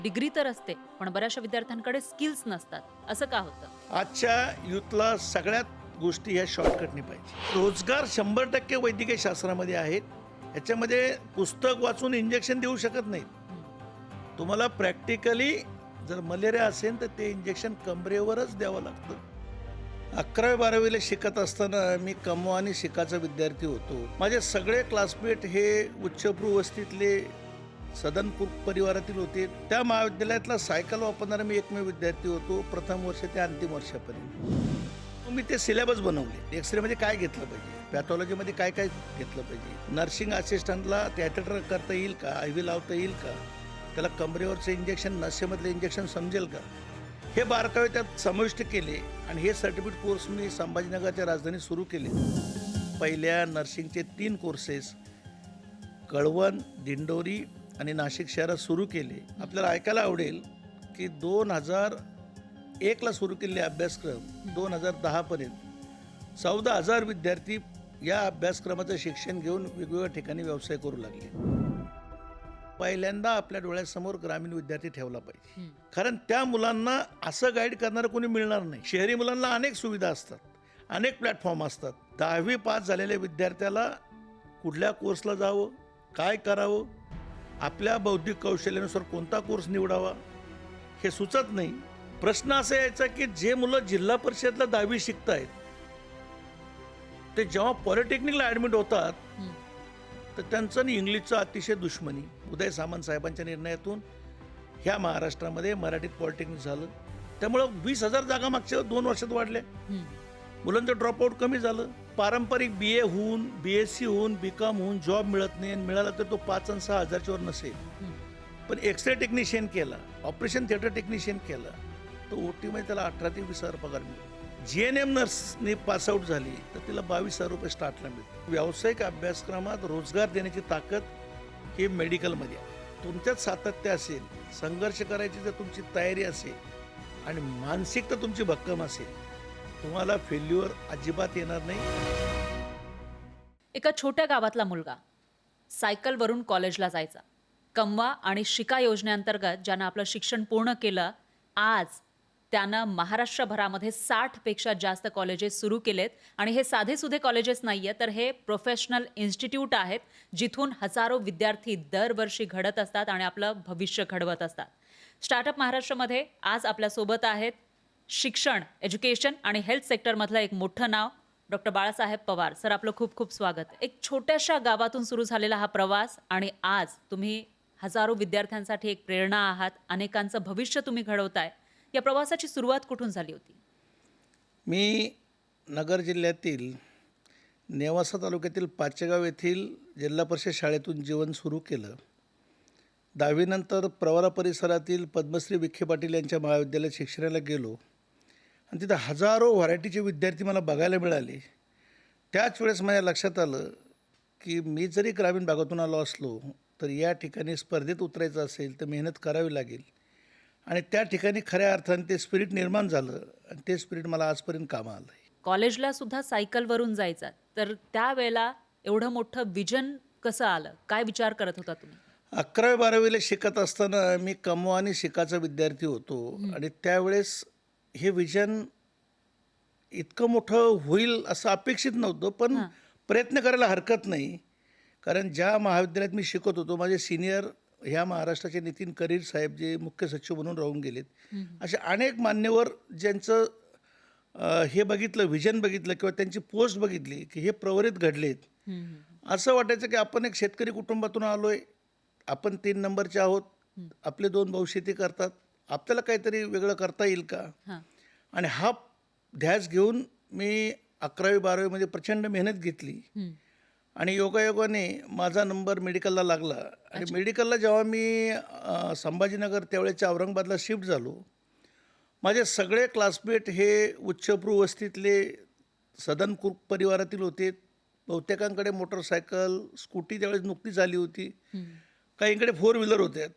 Degree तर असते, पण बऱ्याचशा विद्यार्थ्यांकडे स्किल्स नसतात. असं का होतं? आजच्या युथला सगळ्यात गोष्टी ह्या शॉर्टकटनी पाहिजे. रोजगार 100% वैद्यकीय शास्त्रामध्ये आहेत. ह्याच्यामध्ये पुस्तक वाचून इंजेक्शन देऊ शकत नाहीत. तुम्हाला प्रॅक्टिकली जर मलेरिया असेल तर ते इंजेक्शन कमरेवरच द्यावं लागतं. 11वी-12वीला शिकत असताना मी कमवा आणि शिकाचा विद्यार्थी होतो. माझे सगळे क्लासमेट हे उच्चभ्रू वस्तीतले सदनपूर परिवारातील होते. त्या महाविद्यालयातला सायकल वापरणारा मी एकमेव विद्यार्थी होतो, प्रथम वर्ष ते अंतिम वर्षापर्यंत. मी ते सिलेबस बनवले. एक्सरेमध्ये काय घेतलं पाहिजे, पॅथॉलॉजीमध्ये काय काय घेतलं पाहिजे, नर्सिंग असिस्टंटला कॅथेटर करता येईल का, आय व्ही लावता येईल का, त्याला कमरेवरचं इंजेक्शन, नसेमधलं इंजेक्शन समजेल का, हे बारकावे त्यात समाविष्ट केले. आणि हे सर्टिफिकेट कोर्स मी संभाजीनगरच्या राजधानीत सुरू केले. पहिल्या नर्सिंगचे 3 कोर्सेस कळवण, दिंडोरी आणि नाशिक शहरात सुरू केले. आपल्याला ऐकायला आवडेल की 2001ला सुरू केलेले अभ्यासक्रम 2010पर्यंत 14,000 विद्यार्थी या अभ्यासक्रमाचं शिक्षण घेऊन वेगवेगळ्या ठिकाणी व्यवसाय करू लागले. पहिल्यांदा आपल्या डोळ्यासमोर ग्रामीण विद्यार्थी ठेवला पाहिजे, कारण त्या मुलांना असं गाईड करणारं कोणी मिळणार नाही. शहरी मुलांना अनेक सुविधा असतात, अनेक प्लॅटफॉर्म असतात. 10वी पास झालेल्या विद्यार्थ्याला कुठल्या कोर्सला जावं, काय करावं, आपल्या बौद्धिक कौशल्यानुसार कोणता कोर्स निवडावा हे सुचत नाही. प्रश्न असा यायचा की जे मुलं जिल्हा परिषदला 10वी शिकतायत ते जेव्हा पॉलिटेक्निकला ॲडमिट होतात तर त्यांचं आणि इंग्लिशचं अतिशय दुश्मनी. उदय सामंत साहेबांच्या निर्णयातून ह्या महाराष्ट्रामध्ये मराठीत पॉलिटेक्निक झालं. त्यामुळं 20,000 जागा मागच्या 2 वर्षात वाढल्या. मुलांचं ड्रॉपआउट कमी झालं. पारंपरिक BA होऊन, BSc होऊन, BCom होऊन जॉब मिळत नाही, आणि मिळाला तर तो 5 आणि 6 हजारच्या वर नसेल. पण एक्सरे टेक्निशियन केला, ऑपरेशन थिएटर टेक्निशियन केला, तर OTमध्ये त्याला 18 ते 20,000 पगार मिळतो. GNM नर्सने पासआउट झाली तर तिला 22,000 रुपये स्टार्टला मिळतो. व्यावसायिक अभ्यासक्रमात रोजगार देण्याची ताकद हे मेडिकलमध्ये आहे. तुमच्यात सातत्य असेल, संघर्ष करायची जर तुमची तयारी असेल आणि मानसिकता तुमची भक्कम असेल, तुम्हाला फेल्युअर अजिबात येणार नाही. एका छोट्या गावातला मुलगा सायकलवरून कॉलेजला जायचा. कमवा आणि शिका योजनेअंतर्गत ज्यानं आपलं शिक्षण पूर्ण केलं, आज त्यानं महाराष्ट्रभरामध्ये 60 पेक्षा जास्त कॉलेजेस सुरू केलेत. आणि हे साधेसुधे कॉलेजेस नाही आहेत, तर हे प्रोफेशनल इन्स्टिट्यूट आहेत, जिथून हजारो विद्यार्थी दरवर्षी घडत असतात आणि आपलं भविष्य घडवत असतात. स्टार्टअप महाराष्ट्रामध्ये आज आपल्यासोबत आहेत शिक्षण, एज्युकेशन आणि हेल्थ सेक्टरमधलं एक मोठं नाव, डॉक्टर बाळासाहेब पवार. सर, आपलं खूप खूप स्वागत. एक छोट्याशा गावातून सुरू झालेला हा प्रवास, आणि आज तुम्ही हजारो विद्यार्थ्यांसाठी एक प्रेरणा आहात, अनेकांचं भविष्य तुम्ही घडवताय. या प्रवासाची सुरुवात कुठून झाली होती? मी नगर जिल्ह्यातील नेवासा तालुक्यातील पाचेगाव येथील जिल्हा परिषद शाळेतून जीवन सुरू केलं. 10वी नंतर प्रवरा परिसरातील पद्मश्री विखे पाटील यांच्या महाविद्यालयात शिक्षणाला गेलो, आणि तिथं हजारो व्हरायटीचे विद्यार्थी मला बघायला मिळाले. त्याच वेळेस माझ्या लक्षात आलं की मी जरी ग्रामीण भागातून आलो असलो तर या ठिकाणी स्पर्धेत उतरायचं असेल तर मेहनत करावी लागेल. आणि त्या ठिकाणी खऱ्या अर्थाने ते स्पिरिट निर्माण झालं, आणि ते स्पिरिट मला आजपर्यंत कामं आलं. कॉलेजला सुद्धा सायकलवरून जायचा, तर त्यावेळेला एवढं मोठं विजन कसं आलं? काय विचार करत होता तुम्ही? 11वी-12वीला शिकत असताना मी कमवा आणि शिकाचा विद्यार्थी होतो, आणि त्यावेळेस हे विजन इतकं मोठं होईल असं अपेक्षित नव्हतं, पण प्रयत्न करायला हरकत नाही. कारण ज्या महाविद्यालयात मी शिकत होतो, माझे सिनियर ह्या महाराष्ट्राचे नितीन करीर साहेब जे मुख्य सचिव म्हणून राहून गेलेत, असे अनेक मान्यवर ज्यांचं हे बघितलं, विजन बघितलं किंवा त्यांची पोस्ट बघितली की हे प्रवरित घडलेत. असं वाटायचं की आपण एक शेतकरी कुटुंबातून आलो आहे, आपण 3 नंबरचे आहोत, आपले 2 भाऊ शेती करतात, आपल्याला काहीतरी वेगळं करता येईल का. आणि हा ध्यास घेऊन मी 11वी-12वीमध्ये प्रचंड मेहनत घेतली, आणि योगायोगाने माझा नंबर मेडिकलला लागला. आणि मेडिकलला जेव्हा मी संभाजीनगर त्यावेळेच्या औरंगाबादला शिफ्ट झालो, माझे सगळे क्लासमेट हे उच्चभ्रू वस्तीतले सदनपूर परिवारातील होते. बहुतेकांकडे मोटरसायकल, स्कूटी त्यावेळेस नुकतीच आली होती, काहींकडे 4 व्हीलर होत्या.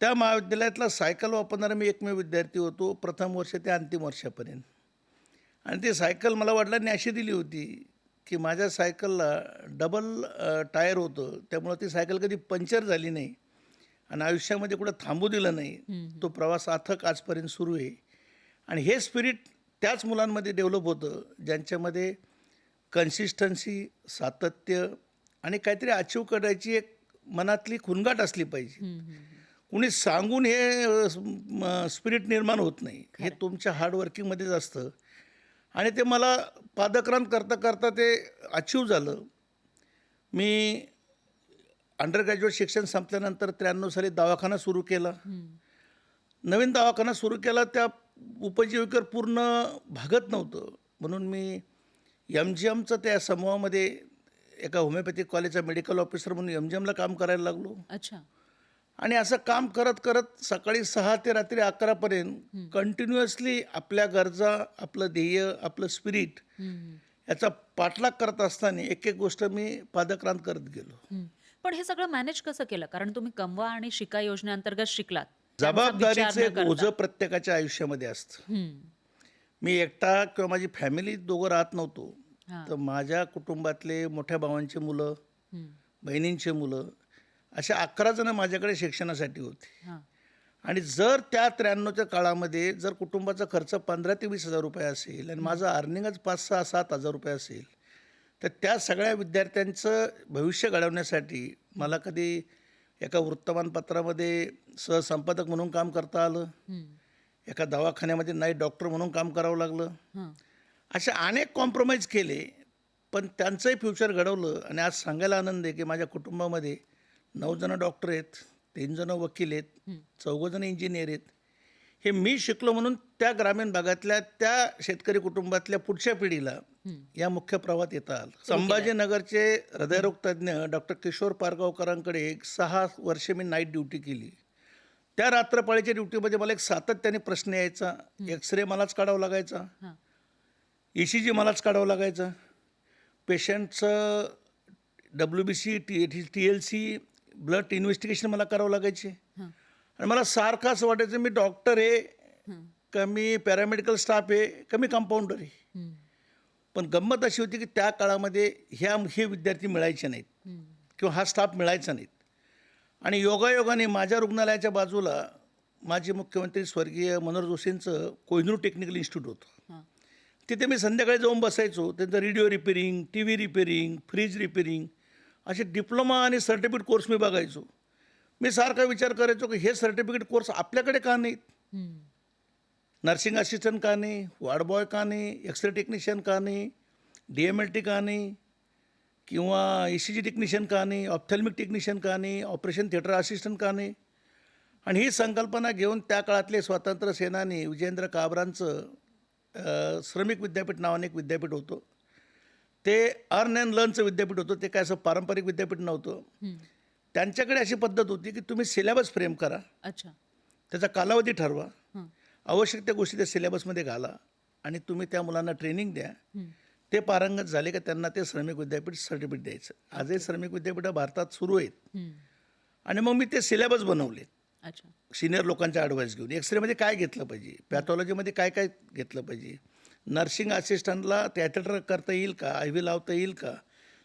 त्या महाविद्यालयातला सायकल वापरणारा मी एकमेव विद्यार्थी होतो, प्रथम वर्ष ते अंतिम वर्षापर्यंत. आणि ती सायकल मला वडिलांनी अशी दिली होती की माझ्या सायकलला डबल टायर होतं, त्यामुळं ती सायकल कधी पंक्चर झाली नाही. आणि आयुष्यामध्ये कुठं थांबू दिलं नाही. तो प्रवास अथक आजपर्यंत सुरू आहे. आणि हे स्पिरिट त्याच मुलांमध्ये डेव्हलप होतं ज्यांच्यामध्ये कन्सिस्टन्सी, सातत्य आणि काहीतरी अचीव करायची एक मनातली खुणगाट असली पाहिजे. कुणी सांगून हे स्पिरिट निर्माण होत नाही. हे तुमच्या हार्डवर्किंगमध्येच असतं. आणि ते मला पादक्रांत करता करता ते अचीव झालं. मी अंडर ग्रॅज्युएट शिक्षण संपल्यानंतर 93 साली दवाखाना सुरू केला. नवीन दवाखाना सुरू केला, त्या उपजीविकेवर पूर्ण भागत नव्हतं. म्हणून मी MGMचं त्या समूहामध्ये एका होमिओपॅथिक कॉलेजचा मेडिकल ऑफिसर म्हणून MGMला काम करायला लागलो. अच्छा. आणि असं काम करत करत सकाळी 6 ते रात्री 11 पर्यंत कंटिन्युअसली आपल्या गरजा, आपलं ध्येय, आपलं स्पिरिट याचा पाठलाग करत असताना एक एक गोष्ट मी पादक्रांत करत गेलो. पण हे सगळं मॅनेज कसं केलं? कारण तुम्ही कमवा आणि शिका योजनेअंतर्गत शिकलात. त्यांचा जबाबदारीचं विचार न एक करता. ओझं प्रत्येकाच्या आयुष्यामध्ये असतं. मी एकटा किंवा माझी फॅमिली दोघं राहत नव्हतो. हां. तर माझ्या कुटुंबातले मोठ्या भावांची मुलं, बहिणींची मुलं, अशा 11 जण माझ्याकडे शिक्षणासाठी होते. हां. आणि जर त्या 93च्या काळामध्ये जर कुटुंबाचा खर्च 15,000 ते 20,000 रुपये असेल आणि माझं अर्निंगच 5,000-6,000-7,000 रुपये असेल, तर त्या सगळ्या विद्यार्थ्यांचं भविष्य घडवण्यासाठी मला कधी एका वृत्तमानपत्रामध्ये सहसंपादक म्हणून काम करता आलं, एका दवाखान्यामध्ये नाईट डॉक्टर म्हणून काम करावं लागलं. हां. असे अनेक कॉम्प्रोमाइज केले, पण त्यांचंही फ्युचर घडवलं. आणि आज सांगायला आनंद आहे की माझ्या कुटुंबामध्ये 9 जण डॉक्टर आहेत, 3 जण वकील आहेत, 4 जण इंजिनियर आहेत. हे मी शिकलो म्हणून त्या ग्रामीण भागातल्या त्या शेतकरी कुटुंबातल्या पुढच्या पिढीला या मुख्य प्रवाहात येता आलं. संभाजीनगरचे हृदयरोग तज्ज्ञ डॉक्टर किशोर पारगावकरांकडे 6 वर्षे मी नाईट ड्युटी केली. त्या रात्रपाळीच्या ड्युटीमध्ये मला एक सातत्याने प्रश्न यायचा. एक्सरे मलाच काढावा लागायचा, हां. ECG मलाच काढावं लागायचं, पेशंटचं WBC, TLC, ब्लड इन्व्हेस्टिगेशन मला करावं लागायचे. हां. आणि मला सारखं असं वाटायचं मी डॉक्टर आहे का मी पॅरामेडिकल स्टाफ आहे का मी कंपाऊंडर आहे. पण गंमत अशी होती की त्या काळामध्ये हे विद्यार्थी मिळायचे नाहीत किंवा हा स्टाफ मिळायचा नाहीत. आणि योगायोगाने माझ्या रुग्णालयाच्या बाजूला माजी मुख्यमंत्री स्वर्गीय मनोहर जोशींचं कोहिनूर टेक्निकल इन्स्टिट्यूट होतं. हां. तिथे मी संध्याकाळी जाऊन बसायचो. त्यांचं radio repairing, TV repairing, fridge repairing असे डिप्लोमा आणि सर्टिफिकेट कोर्स मी बघायचो. मी सारखा विचार करायचो की हे सर्टिफिकेट कोर्स आपल्याकडे का नाहीत? नर्सिंग असिस्टंट का नाही, वार्ड बॉय का नाही, एक्सरे टेक्निशियन का नाही, DMLT का नाही, किंवा ECG टेक्निशियन का नाही, ऑप्थॅल्मिक टेक्निशियन का नाही, ऑपरेशन थिएटर असिस्टंट का नाही. आणि ही संकल्पना घेऊन त्या काळातले स्वातंत्र्य सेनानी विजयेंद्र काबरांचं श्रमिक विद्यापीठ नावाने एक विद्यापीठ होतं. ते अर्न अँड लर्नचं विद्यापीठ होतं. ते काय असं पारंपरिक विद्यापीठ नव्हतं. त्यांच्याकडे अशी पद्धत होती की तुम्ही सिलेबस फ्रेम करा, अच्छा. त्याचा कालावधी ठरवा, हं. आवश्यक त्या गोष्टी त्या सिलेबसमध्ये घाला आणि तुम्ही त्या मुलांना ट्रेनिंग द्या. ते पारंगत झाले का त्यांना ते श्रमिक विद्यापीठ सर्टिफिकेट द्यायचं. आजही श्रमिक विद्यापीठं भारतात सुरू आहेत. आणि मग मी ते सिलेबस बनवले अच्छा. सिनियर लोकांचा ॲडवाईस घेऊन. एक्सरेमध्ये काय घेतलं पाहिजे, पॅथॉलॉजीमध्ये काय काय घेतलं पाहिजे, नर्सिंग असिस्टंटला कॅथेटर करता येईल का, IV लावता येईल का,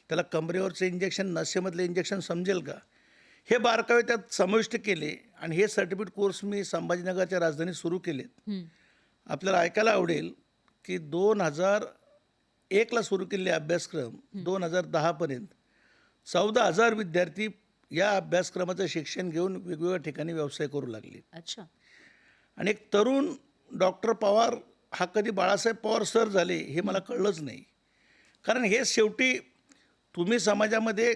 त्याला कमरेवरचं इंजेक्शन, नसेमधलं इंजेक्शन समजेल का, हे बारकावे त्यात समाविष्ट केले. आणि हे सर्टिफिकेट कोर्स मी संभाजीनगरच्या राजधानीत सुरू केलेत. आपल्याला ऐकायला आवडेल की 2001ला सुरू केलेले अभ्यासक्रम 2010पर्यंत 14,000 विद्यार्थी या अभ्यासक्रमाचं शिक्षण घेऊन वेगवेगळ्या ठिकाणी व्यवसाय करू लागले. अच्छा. आणि एक तरुण डॉक्टर पवार हा कधी बाळासाहेब पवार सर झाले हे मला कळलंच नाही. कारण हे शेवटी तुम्ही समाजामध्ये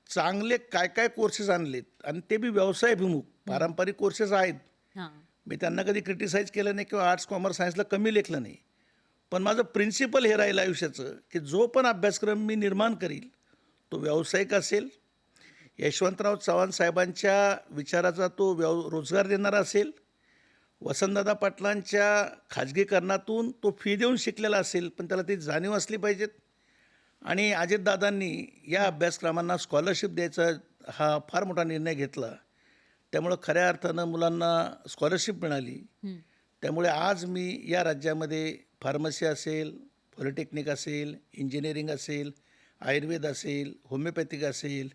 चांगले काय काय कोर्सेस आणलेत आणि ते बी व्यवसायाभिमुख. पारंपरिक कोर्सेस आहेत, हां. मी त्यांना कधी क्रिटिसाईज केलं नाही किंवा आर्ट्स कॉमर्स सायन्सला कमी लेखलं नाही. पण माझं प्रिन्सिपल हे राहिलं आयुष्याचं की जो पण अभ्यासक्रम मी निर्माण करील तो व्यावसायिक असेल, यशवंतराव चव्हाण साहेबांच्या विचाराचा तो रोजगार देणारा असेल, वसंतदादा पाटलांच्या खाजगीकरणातून तो फी देऊन शिकलेला असेल, पण त्याला ती जाणीव असली पाहिजेत. आणि अजितदादांनी या अभ्यासक्रमांना स्कॉलरशिप द्यायचा हा फार मोठा निर्णय घेतला. त्यामुळं खऱ्या अर्थानं मुलांना स्कॉलरशिप मिळाली. त्यामुळे आज मी या राज्यामध्ये फार्मसी असेल, पॉलिटेक्निक असेल, इंजिनिअरिंग असेल, आयुर्वेद असेल, होमिओपॅथिक असेल,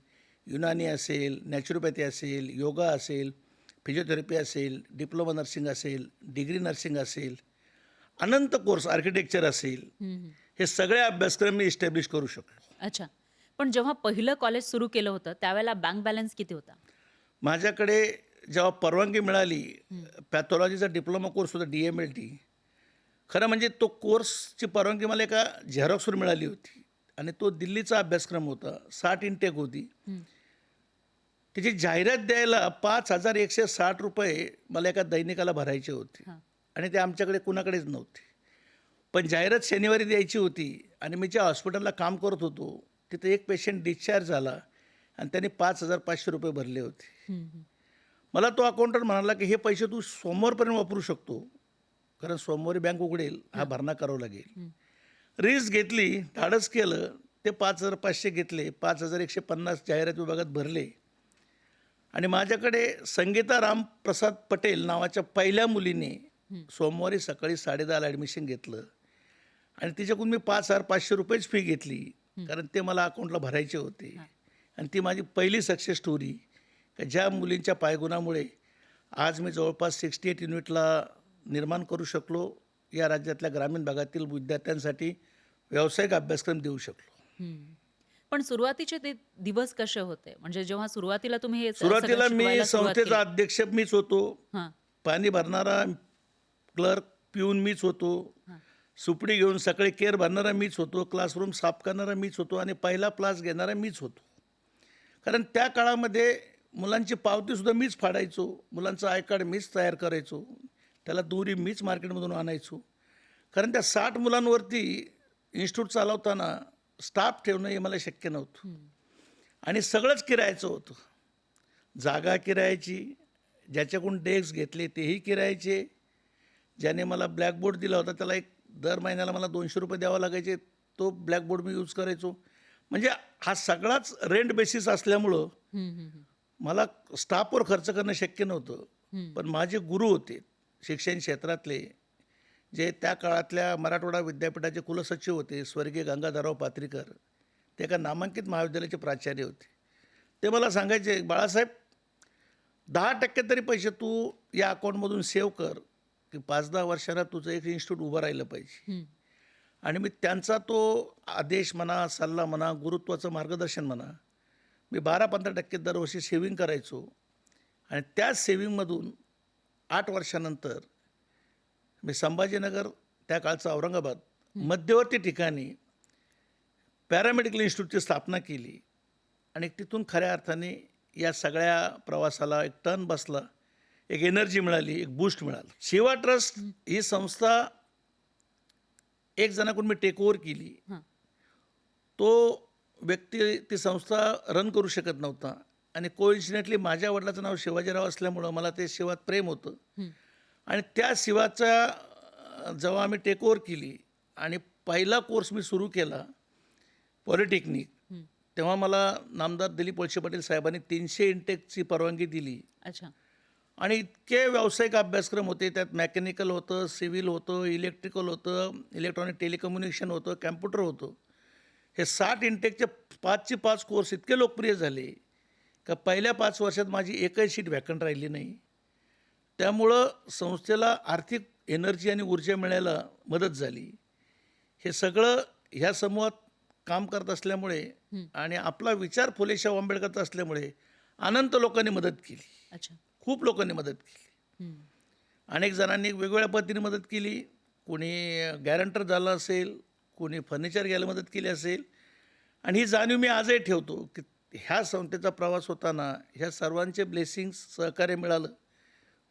युनानी असेल, नॅचरोपॅथी असेल, योगा असेल, फिजिओथेरपी असेल, डिप्लोमा नर्सिंग असेल, डिग्री नर्सिंग असेल, अनंत कोर्स आर्किटेक्चर असेल, हे सगळे अभ्यासक्रम मी इस्टॅब्लिश करू शकलो. अच्छा. पण जेव्हा पहिलं कॉलेज सुरू केलं होतं, त्यावेळेला बँक बॅलन्स किती होता? माझ्याकडे जेव्हा परवानगी मिळाली, पॅथॉलॉजीचा डिप्लोमा कोर्स होता DMLT. खरं म्हणजे तो कोर्सची परवानगी मला एका झेरॉक्सवर मिळाली होती आणि तो दिल्लीचा अभ्यासक्रम होता. 60 इंटेक होती. त्याची जाहिरात द्यायला ₹5,160 मला एका दैनिकाला भरायचे होते हां. आणि ते आमच्याकडे कुणाकडेच नव्हते. पण जाहिरात शनिवारी द्यायची होती आणि मी ज्या हॉस्पिटलला काम करत होतो तिथे एक पेशंट डिस्चार्ज झाला आणि त्यांनी ₹5,500 भरले होते. मला तो अकाउंटंट म्हणाला की हे पैसे तू सोमवारपर्यंत वापरू शकतो, कारण सोमवारी बँक उघडेल, हा भरणा करावा लागेल. रिस्क घेतली, धाडस केलं, ते 5,500 घेतले, 5,150 जाहिरात विभागात भरले आणि माझ्याकडे संगीता रामप्रसाद पटेल नावाच्या पहिल्या मुलीने सोमवारी सकाळी 10:30ला ॲडमिशन घेतलं आणि तिच्याकडून मी ₹5,500 फी घेतली, कारण ते मला अकाउंटला भरायचे होते. आणि ती माझी पहिली सक्सेस स्टोरी, ज्या मुलींच्या पायगुणामुळे आज मी जवळपास 68 युनिटला निर्माण करू शकलो, या राज्यातल्या ग्रामीण भागातील विद्यार्थ्यांसाठी व्यावसायिक अभ्यासक्रम देऊ शकलो. पण सुरुवातीचे ते दिवस कसे होते? म्हणजे जेव्हा सुरुवातीला तुम्ही हे सुरुवातीला सगळं मी शिकवायला सुरुवात केली. संस्थेचा अध्यक्ष मीच होतो, हां, पाणी भरणारा क्लर्क पिऊन मीच होतो, हां. सुपडी घेऊन सकाळी केअर भरणारा मीच होतो, क्लासरूम साफ करणारा मीच होतो आणि पहिला क्लास घेणारा मीच होतो. कारण त्या काळामध्ये मुलांची पावतीसुद्धा मीच फाडायचो, मुलांचं आय कार्ड मीच तयार करायचो, त्याला दोरी मीच मार्केटमधून आणायचो. कारण त्या 60 मुलांवरती इन्स्टिट्यूट चालवताना स्टाफ ठेवणं हे मला शक्य नव्हतं आणि सगळंच किरायाचं होतं. जागा किरायाची, ज्याच्याकडून डेस्क घेतले तेही किरायाचे, ज्याने मला ब्लॅकबोर्ड दिला होता त्याला एक दर महिन्याला मला ₹200 द्यावं लागायचे, तो ब्लॅकबोर्ड मी यूज करायचो. म्हणजे हा सगळाच रेंट बेसिस असल्यामुळं मला स्टाफवर खर्च करणं शक्य नव्हतं. पण माझे गुरु होते शिक्षण क्षेत्रातले, जे त्या काळातल्या मराठवाडा विद्यापीठाचे कुलसचिव होते, स्वर्गीय गंगाधरराव पात्रीकर. ते एका नामांकित महाविद्यालयाचे प्राचार्य होते. ते मला सांगायचे, बाळासाहेब 10% तरी पैसे तू या अकाउंटमधून सेव्ह कर, की 5-10 वर्षांना तुझं एक इन्स्टिट्यूट उभं राहिलं पाहिजे. आणि मी त्यांचा तो आदेश म्हणा, सल्ला म्हणा, गुरुत्वाचं मार्गदर्शन म्हणा, मी 12-15% दरवर्षी सेव्हिंग करायचो आणि त्या सेव्हिंगमधून 8 वर्षानंतर मी संभाजीनगर, त्या काळचं औरंगाबाद, मध्यवर्ती ठिकाणी पॅरामेडिकल इन्स्टिट्यूटची स्थापना केली आणि तिथून खऱ्या अर्थाने या सगळ्या प्रवासाला एक टर्न बसला, एक एनर्जी मिळाली, एक बूस्ट मिळाला. शिवा ट्रस्ट ही संस्था एक जणाकडून मी टेक ओव्हर केली. तो व्यक्ती ती संस्था रन करू शकत नव्हता आणि कोइन्सिडेंटली माझ्या वडिलाचं नाव शिवाजीराव असल्यामुळं मला ते शिवात प्रेम होतं आणि त्या शिवाचा जेव्हा आम्ही टेक ओव्हर केली आणि पहिला कोर्स मी सुरू केला पॉलिटेक्निक, तेव्हा मला नामदार दिलीप वळसे पाटील साहेबांनी 300 इंटेकची परवानगी दिली. अच्छा. आणि इतके व्यावसायिक अभ्यासक्रम होते, त्यात मेकॅनिकल होतं, सिव्हिल होतं, इलेक्ट्रिकल होतं, इलेक्ट्रॉनिक टेलिकम्युनिकेशन होतं, कॅम्प्युटर होतं. हे 60 इंटेकचे 5चे 5 कोर्स इतके लोकप्रिय झाले का पहिल्या 5 वर्षात माझी एकही सीट व्हॅकंट राहिली नाही. त्यामुळं संस्थेला आर्थिक एनर्जी आणि ऊर्जा मिळायला मदत झाली. हे सगळं ह्या समूहात काम करत असल्यामुळे आणि आपला विचार फुलेशाह आंबेडकरचा असल्यामुळे अनंत लोकांनी मदत केली. अच्छा. खूप लोकांनी मदत केली. अनेक जणांनी वेगवेगळ्या पद्धतीने मदत केली. कोणी गॅरंटर झालं असेल, कोणी फर्निचर घ्यायला मदत केली असेल. आणि ही जाणीव मी आजही ठेवतो की ह्या संस्थेचा प्रवास होताना ह्या सर्वांचे ब्लेसिंग्स, सहकार्य मिळालं,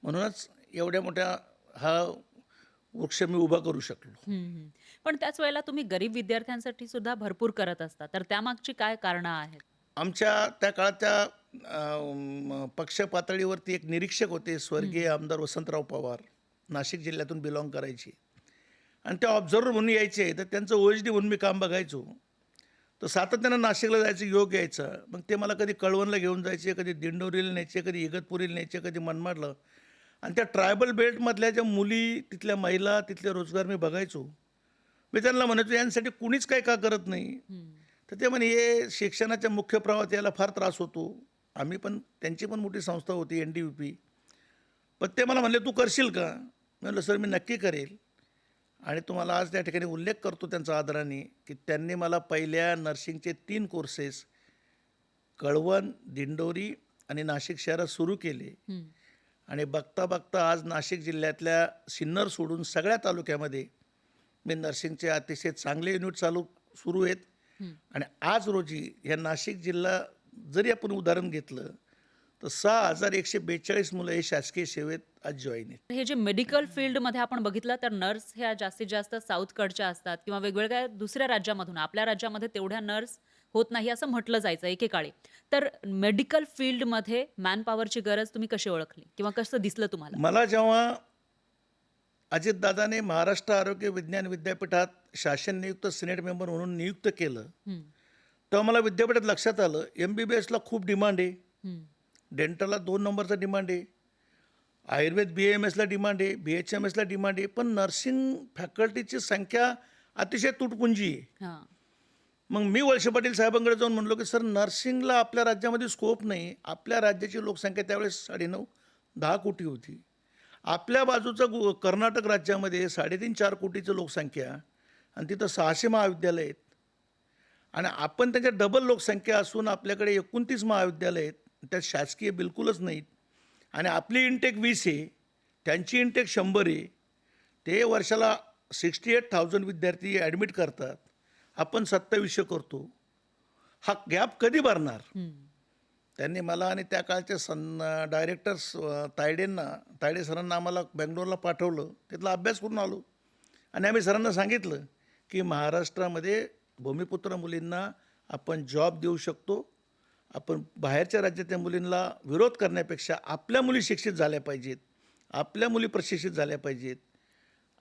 म्हणूनच एवढ्या मोठ्या हा वृक्ष मी उभा करू शकलो. पण त्याच वेळेला तुम्ही गरीब विद्यार्थ्यांसाठी सुद्धा भरपूर करत असता, तर त्यामागची काय कारणं आहेत? आमच्या त्या काळाच्या पक्ष पातळीवरती एक निरीक्षक होते, स्वर्गीय आमदार वसंतराव पवार, नाशिक जिल्ह्यातून बिलॉंग करायचे आणि ते ऑब्झर्वर म्हणून यायचे. तर त्यांचं OHD म्हणून मी काम बघायचो. तर सातत्यानं नाशिकला जायचं योग यायचा. मग ते मला कधी कळवणला घेऊन जायचे, कधी दिंडोरीला न्यायचे, कधी इगतपुरीला न्यायचे, कधी मनमाडला. आणि त्या ट्रायबल बेल्टमधल्या ज्या मुली, तिथल्या महिला, तिथले रोजगार मी बघायचो. मी त्यांना म्हणायचो, यांसाठी कुणीच काही का करत नाही. तर ते म्हणे हे शिक्षणाच्या मुख्य प्रवाहात याला फार त्रास होतो. आम्ही पण त्यांची पण मोठी संस्था होती NDVP. पण ते मला म्हणले, "तू करशील का?" मी म्हटलं, "सर मी नक्की करेल." आणि तुम्हाला आज त्या ठिकाणी उल्लेख करतो त्यांचा आदराने, की त्यांनी मला पहिल्या नर्सिंगचे 3 कोर्सेस कळवण, दिंडोरी आणि नाशिक शहरात सुरू केले. हं. आणि बघता बघता आज नाशिक जिल्ह्यातल्या सिन्नर सोडून सगळ्या तालुक्यामध्ये मी नर्सिंगचे अतिशय चांगले युनिट सुरू आहेत. हं. आणि आज रोजी या नाशिक जिल्हा जरी आपण उदाहरण घेतलं तर 6,142 मुलं हे शासकीय सेवेत आज जॉईन आहेत. हे जे मेडिकल फील्डमध्ये आपण बघितलं तर नर्स ह्या जास्तीत जास्त साऊथकडच्या असतात किंवा वेगवेगळ्या दुसऱ्या राज्यामधून आपल्या राज्यामध्ये तेवढ्या नर्स होत नाही असं म्हटलं जायचं एकेकाळी. तर मेडिकल फील्डमध्ये मॅनपॉवरची गरज तुम्ही कशी ओळखली किंवा कसं दिसलं तुम्हाला? मला जेव्हा अजितदादाने महाराष्ट्र आरोग्य विज्ञान विद्यापीठात शासन नियुक्त सिनेट मेंबर म्हणून नियुक्त केलं, हं. तेव्हा मला विद्यापीठात लक्षात आलं MBBSला खूप डिमांड आहे, हं. डेंटलला 2 नंबरचा डिमांड आहे, आयुर्वेद BAMSला डिमांड आहे, BHMSला डिमांड आहे, पण नर्सिंग फॅकल्टीची संख्या अतिशय तुटपुंजी आहे. हां. मग मी वळसे पाटील साहेबांकडे जाऊन म्हणलो, की सर नर्सिंगला आपल्या राज्यामध्ये स्कोप नाही. आपल्या राज्याची लोकसंख्या त्यावेळेस 9.5-10 कोटी होती. आपल्या बाजूचं कर्नाटक राज्यामध्ये 3.5-4 कोटीची लोकसंख्या आणि तिथं 600 महाविद्यालय आहेत. आणि आपण त्याच्या डबल लोकसंख्या असून आपल्याकडे 29 महाविद्यालय आहेत. त्यात शासकीय बिलकुलच नाहीत. आणि आपली इंटेक 20 आहे, त्यांची इंटेक 100 आहे. ते वर्षाला 68,000 विद्यार्थी ॲडमिट करतात. आपण 2700 करतो. हा गॅप कधी भरणार? हं. त्यांनी मला आणि त्या काळच्या डायरेक्टर्स तायडे सरांना आम्हाला बेंगलोरला पाठवलं. तिथला अभ्यास करून आलो आणि आम्ही सरांना सांगितलं, की महाराष्ट्रामध्ये भूमिपुत्र मुलींना आपण जॉब देऊ शकतो. आपण बाहेरच्या राज्यातल्या मुलींना विरोध करण्यापेक्षा आपल्या मुली शिक्षित झाल्या पाहिजेत, आपल्या मुली प्रशिक्षित झाल्या पाहिजेत.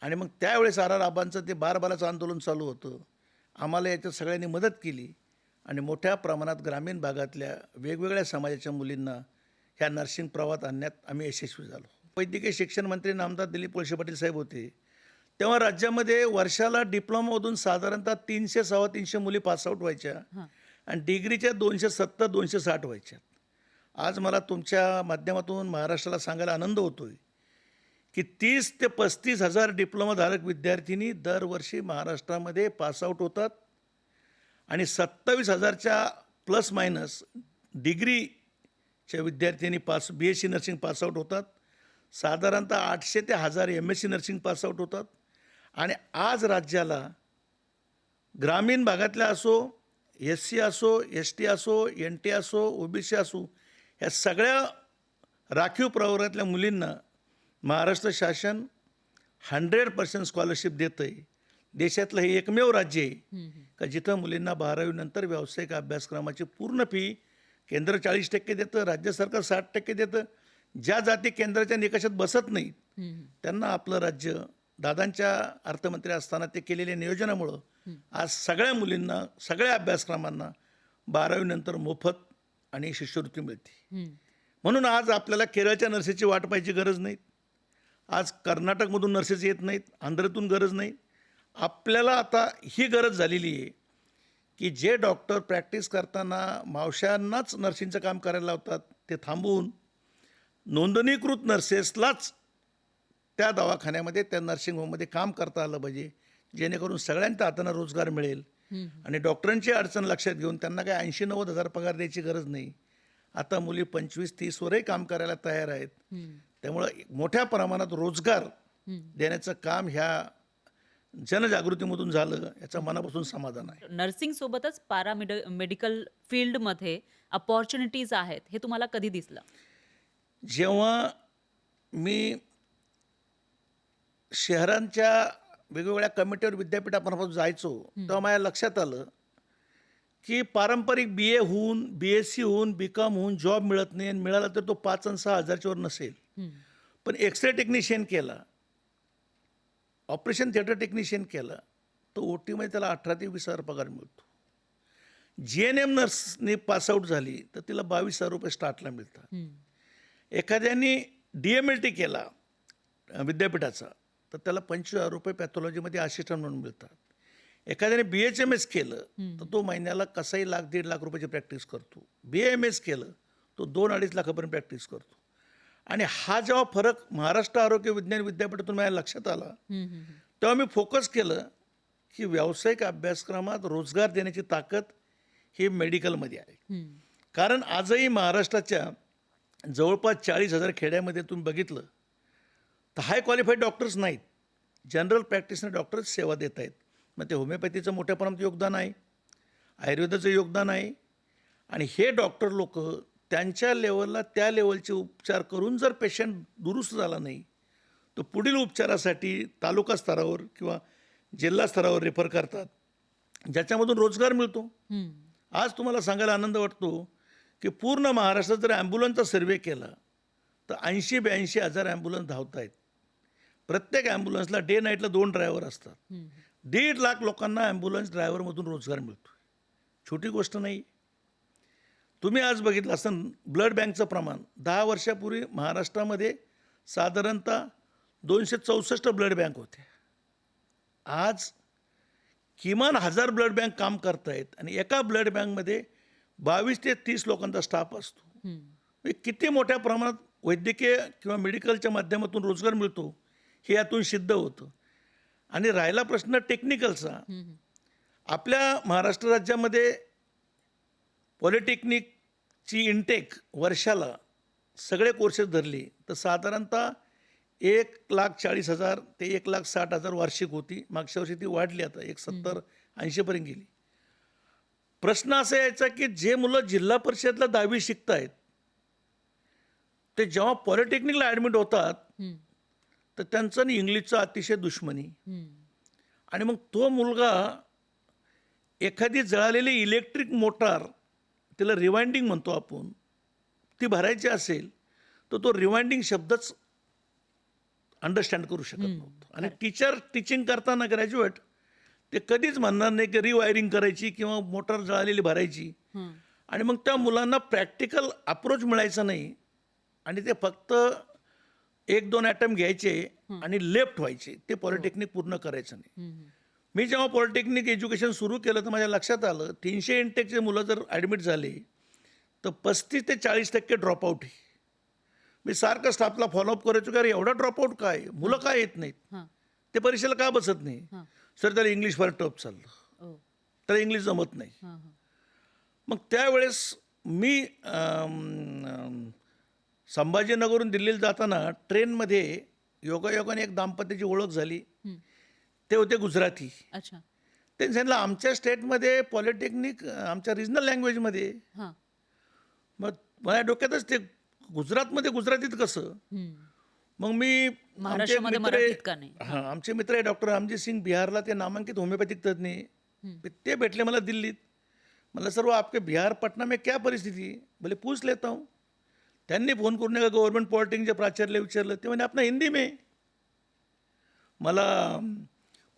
आणि मग त्यावेळेस RR आबांचं ते बारबालाचं आंदोलन चालू होतं. आम्हाला याच्यात सगळ्यांनी मदत केली आणि मोठ्या प्रमाणात ग्रामीण भागातल्या वेगवेगळ्या समाजाच्या मुलींना ह्या नर्सिंग प्रवाहात आणण्यात आम्ही यशस्वी झालो. वैद्यकीय शिक्षण मंत्री नामदार दिलीप वळसे पाटील साहेब होते, तेव्हा राज्यामध्ये वर्षाला डिप्लोमामधून साधारणतः 300-350 मुली पासआउट व्हायच्या हां. आणि डिग्रीच्या 270-260 व्हायच्या. आज मला तुमच्या माध्यमातून महाराष्ट्राला सांगायला आनंद होतोय, की 30 ते 35 हजार डिप्लोमाधारक विद्यार्थिनी दरवर्षी महाराष्ट्रामध्ये पासआउट होतात आणि 27,000च्या प्लस मायनस डिग्रीच्या विद्यार्थिनी BSc नर्सिंग पासआउट होतात. साधारणतः 800 ते 1000 MSc नर्सिंग पासआउट होतात. आणि आज राज्याला ग्रामीण भागातल्या असो, SC असो, ST असो, NT असो, OBC असो, ह्या सगळ्या राखीव प्रवर्गातल्या मुलींना महाराष्ट्र शासन 100% स्कॉलरशिप देतं आहे. देशातलं हे एकमेव राज्य आहे का जिथं मुलींना 12वी नंतर व्यावसायिक अभ्यासक्रमाची पूर्ण फी केंद्र 40% देतं, राज्य सरकार 60% देतं. ज्या जाती केंद्राच्या निकषात बसत नाहीत त्यांना आपलं राज्य दादांच्या अर्थमंत्री असताना ते केलेल्या नियोजनामुळं आज सगळ्या मुलींना सगळ्या अभ्यासक्रमांना 12वी नंतर मोफत आणि शिष्यवृत्ती मिळते. म्हणून आज आपल्याला केरळच्या नर्सेसची वाट पाहायची गरज नाही. आज कर्नाटकमधून नर्सेस येत नाहीत, आंध्रातून गरज नाही. आपल्याला आता ही गरज झालेली आहे की जे डॉक्टर प्रॅक्टिस करताना मावशांनाच नर्सिंगचं काम करायला लावतात ते थांबवून नोंदणीकृत नर्सेसलाच त्या दवाखान्यामध्ये त्या नर्सिंग होममध्ये काम करता आलं पाहिजे, जेणेकरून सगळ्यांच्या हातांना रोजगार मिळेल. आणि डॉक्टरांची अडचण लक्षात घेऊन त्यांना काही 80-90 हजार पगार द्यायची गरज नाही. आता मुली 25-30 वरही काम करायला तयार आहेत. त्यामुळं मोठ्या प्रमाणात रोजगार देण्याचं काम ह्या जनजागृतीमधून झालं याचं मनापासून समाधान आहे. नर्सिंग सोबतच मेडिकल फील्डमध्ये अपॉर्च्युनिटीज आहेत हे तुम्हाला कधी दिसलं? जेव्हा मी शहरांच्या वेगवेगळ्या कमिटीवर विद्यापीठामार्फत जायचो तेव्हा माझ्या लक्षात आलं की पारंपरिक BA होऊन BSc होऊन BCom होऊन जॉब मिळत नाही आणि मिळाला तर तो 5 आणि 6 हजारच्या वर नसेल. पण एक्सरे टेक्निशियन केला, ऑपरेशन थिएटर टेक्निशियन केला तर OTमध्ये त्याला 18 ते 20 हजार पगार मिळतो. GNM नर्सनी पासआउट झाली तर तिला 22,000 रुपये स्टार्टला मिळतात. एखाद्याने DMLT केला विद्यापीठाचा तर त्याला 25,000 रुपये पॅथॉलॉजीमध्ये असिस्टंट म्हणून मिळतात. एखाद्याने BHMS केलं तर तो महिन्याला कसाही लाख 1.5 लाख रुपयाची प्रॅक्टिस करतो. BAMS केलं तो 2-2.5 लाखापर्यंत प्रॅक्टिस करतो. आणि हा जेव्हा फरक महाराष्ट्र आरोग्य विज्ञान विद्यापीठातून माझ्या लक्षात आला, तेव्हा मी फोकस केलं की व्यावसायिक अभ्यासक्रमात रोजगार देण्याची ताकद ही मेडिकलमध्ये आहे. कारण आजही महाराष्ट्राच्या जवळपास 40,000 खेड्यामध्ये तुम्ही बघितलं तर हाय क्वालिफाईड डॉक्टर्स नाहीत. जनरल प्रॅक्टिशनर डॉक्टर्स सेवा देत आहेत. मग ते होमिओपॅथीचं मोठ्या प्रमाणात योगदान आहे, आयुर्वेदाचं योगदान आहे. आणि हे डॉक्टर लोक त्यांच्या लेवलला त्या लेवलचे उपचार करून जर पेशंट दुरुस्त झाला नाही तर पुढील उपचारासाठी तालुका स्तरावर किंवा जिल्हा स्तरावर रेफर करतात, ज्याच्यामधून रोजगार मिळतो. आज तुम्हाला सांगायला आनंद वाटतो की पूर्ण महाराष्ट्रात जर ॲम्ब्युलन्सचा सर्वे केला तर 80-82 हजार ॲम्ब्युलन्स धावत आहेत. प्रत्येक ॲम्ब्युलन्सला डे नाईटला 2 ड्रायव्हर असतात. 1.5 लाख लोकांना ॲम्ब्युलन्स ड्रायव्हरमधून रोजगार मिळतो. छोटी गोष्ट नाही. तुम्ही आज बघितलं असतं ब्लड बँकचं प्रमाण 10 वर्षापूर्वी महाराष्ट्रामध्ये साधारणतः 264 ब्लड बँक होते. आज किमान 1000 ब्लड बँक काम करत आहेत आणि एका ब्लड बँकमध्ये 22 ते 30 लोकांचा स्टाफ असतो. म्हणजे किती मोठ्या प्रमाणात वैद्यकीय किंवा मेडिकलच्या माध्यमातून रोजगार मिळतो हे यातून सिद्ध होतं. आणि राहिला प्रश्न टेक्निकलचा, आपल्या महाराष्ट्र राज्यामध्ये पॉलिटेक्निकची इनटेक वर्षाला सगळे कोर्सेस धरले तर साधारणतः 1,40,000 ते 1,60,000 वार्षिक होती. मागच्या वर्षी ती वाढली, आता 170-80पर्यंत गेली. प्रश्न असा यायचा की जे मुलं जिल्हा परिषदला 10वी शिकतायत ते जेव्हा पॉलिटेक्निकला ॲडमिट होतात तर त्यांचं आणि इंग्लिशचं अतिशय दुश्मनी. आणि मग तो मुलगा एखादी जळालेली इलेक्ट्रिक मोटार, तिला रिवाइंडिंग म्हणतो आपण, ती भरायची असेल तर तो रिवाइंडिंग शब्दच अंडरस्टँड करू शकत नव्हतं. आणि टीचर टीचिंग करताना ग्रॅज्युएट ते कधीच म्हणणार नाही की रिवायरिंग करायची किंवा मोटार जळालेली भरायची. आणि मग त्या मुलांना प्रॅक्टिकल अप्रोच मिळायचा नाही आणि ते फक्त 1-2 ॲटम घ्यायचे आणि लेफ्ट व्हायचे. ते पॉलिटेक्निक पूर्ण करायचं नाही. मी जेव्हा पॉलिटेक्निक एज्युकेशन सुरू केलं तर माझ्या लक्षात आलं 300 इंटेकचे मुलं जर ॲडमिट झाले तर 35 ते 40% ड्रॉपआउट आहे. मी सारखं स्टाफला फॉलोअप करायचो की अरे एवढा ड्रॉपआउट काय, मुलं काय येत नाहीत, ते परीक्षेला का बसत नाही. सर त्याला इंग्लिश फार टफ चाललं, त्याला इंग्लिश जमत नाही. मग त्यावेळेस मी संभाजीनगरहून दिल्लीला जाताना ट्रेनमध्ये योगायोगाने एक दाम्पत्याची ओळख झाली. ते होते गुजराती. अच्छा. त्यांनी सांगितलं आमच्या स्टेटमध्ये पॉलिटेक्निक आमच्या रिजनल लँग्वेजमध्ये. मग माझ्या डोक्यातच ते गुजरातमध्ये गुजरातीत कसं. मग मी महाराष्ट्रामध्ये मराठीत का नाही? आमचे मित्र आहे डॉक्टर रामजी सिंग, बिहारला ते नामांकित होमिओपॅथिक तज्ञ, ते भेटले मला दिल्लीत. मला सर वो आपके बिहार पटना में क्या परिस्थिती, बोले पूछ लेता हूँ. त्यांनी फोन करून का गव्हर्नमेंट पॉलिटेक्निकचे प्राचार्य विचारलं, ते म्हणे आपला हिंदी में. मला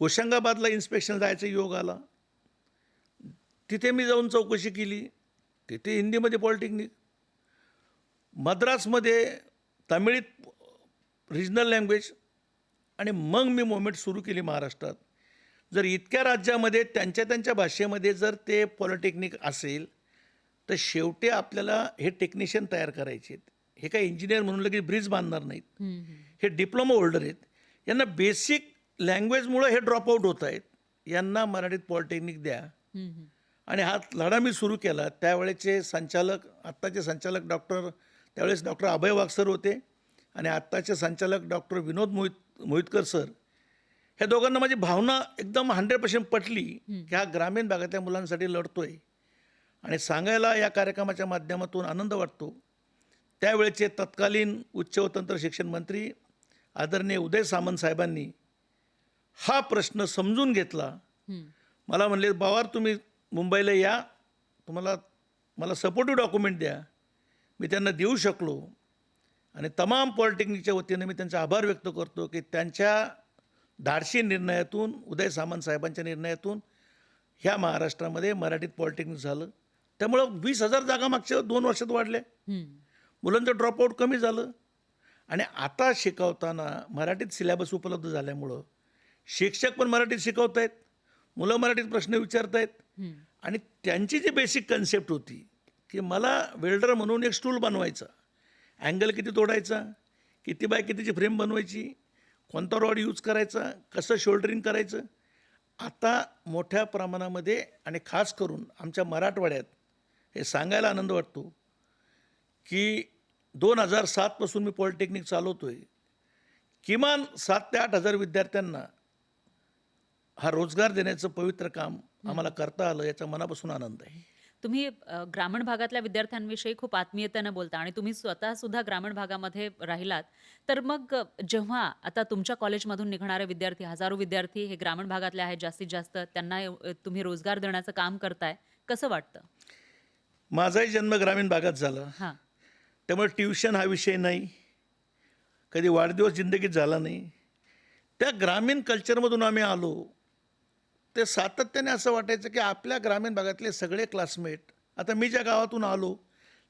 होशंगाबादला इन्स्पेक्शन जायचा योग आला, तिथे मी जाऊन चौकशी केली, तिथे हिंदीमध्ये पॉलिटेक्निक. मद्रासमध्ये तमिळीत रिजनल लँग्वेज. आणि मग मी मोमेंट सुरू केली महाराष्ट्रात. जर इतक्या राज्यामध्ये त्यांच्या भाषेमध्ये जर ते पॉलिटेक्निक असेल तर शेवटी आपल्याला हे टेक्निशियन तयार करायचे आहेत. हे काही इंजिनियर म्हणून लगेच ब्रिज बांधणार नाहीत. हे डिप्लोमा होल्डर आहेत, यांना बेसिक लँग्वेजमुळं हे ड्रॉपआउट होत आहेत, यांना मराठीत पॉलिटेक्निक द्या. आणि हा लढा मी सुरू केला. त्यावेळेचे संचालक, आत्ताचे संचालक त्यावेळेस डॉक्टर अभय वाघ सर होते आणि आत्ताचे संचालक डॉक्टर विनोद मोहितकर सर. ह्या दोघांना माझी भावना एकदम 100% पटली की हा ग्रामीण भागातल्या मुलांसाठी लढतोय. आणि सांगायला या कार्यक्रमाच्या माध्यमातून आनंद वाटतो, त्यावेळेचे तत्कालीन उच्च व तंत्र शिक्षण मंत्री आदरणीय उदय सामंत साहेबांनी हा प्रश्न समजून घेतला. मला म्हणले बावार तुम्ही मुंबईला या, मला सपोर्टिव्ह डॉक्युमेंट द्या. मी त्यांना देऊ शकलो. आणि तमाम पॉलिटेक्निकच्या वतीने मी त्यांचा आभार व्यक्त करतो की त्यांच्या धाडसी निर्णयातून, उदय सामंत साहेबांच्या निर्णयातून ह्या महाराष्ट्रामध्ये मराठीत पॉलिटेक्निक झालं. त्यामुळं 20,000 जागा मागच्या 2 वर्षात वाढल्या. मुलांचं ड्रॉपआउट कमी झालं. आणि आता शिकवताना मराठीत सिलेबस उपलब्ध झाल्यामुळं शिक्षक पण मराठीत शिकवत आहेत, मुलं मराठीत प्रश्न विचारतायत. आणि त्यांची जी बेसिक कन्सेप्ट होती की मला वेल्डर म्हणून एक स्टूल बनवायचा, अँगल किती तोडायचा, किती बाय कितीची फ्रेम बनवायची, कोणता रॉड यूज करायचा, कसं शोल्डरिंग करायचं, आता मोठ्या प्रमाणामध्ये आणि खास करून आमच्या मराठवाड्यात हे सांगायला आनंद वाटतो की 2007 पासून मी पॉलिटेक्निक चालवतो आहे. किमान 7,000 ते 8,000 विद्यार्थ्यांना हा रोजगार देण्याचं पवित्र काम आम्हाला करता आलं, याचा मनापासून आनंद आहे. तुम्ही ग्रामीण भागातल्या विद्यार्थ्यांविषयी खूप आत्मीयतेनं बोलता आणि तुम्ही स्वतः सुद्धा ग्रामीण भागामध्ये राहिलात. तर मग जेव्हा आता तुमच्या कॉलेजमधून निघणारे विद्यार्थी, हजारो विद्यार्थी हे ग्रामीण भागातले आहेत जास्तीत जास्त, त्यांना तुम्ही रोजगार देण्याचं काम करताय, कसं वाटतं? माझाही जन्म ग्रामीण भागात झाला, हां. त्यामुळे ट्युशन हा विषय नाही, कधी वाढदिवस जिंदगीत झाला नाही. त्या ग्रामीण कल्चरमधून आम्ही आलो, ते सातत्याने असं वाटायचं की आपल्या ग्रामीण भागातले सगळे क्लासमेट, आता मी ज्या गावातून आलो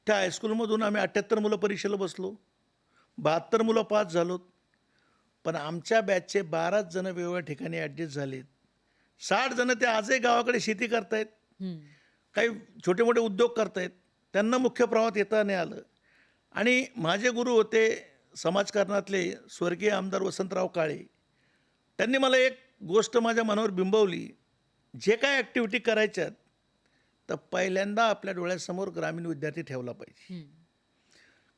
त्या हायस्कूलमधून आम्ही 78 मुलं परीक्षेला बसलो, 72 मुलं पास झालोत, पण आमच्या बॅचचे 12 जण वेगवेगळ्या ठिकाणी ॲडजस्ट झालेत. 60 जण ते आजही गावाकडे शेती करतायत, हं. काही छोटे मोठे उद्योग करतायत, त्यांना मुख्य प्रवाहात येता नाही आलं. आणि माझे गुरु होते समाजकारणातले स्वर्गीय आमदार वसंतराव काळे. त्यांनी मला एक गोष्ट माझ्या मनावर बिंबवली, जे काय ॲक्टिव्हिटी करायच्यात तर पहिल्यांदा आपल्या डोळ्यासमोर ग्रामीण विद्यार्थी ठेवला पाहिजे. हं.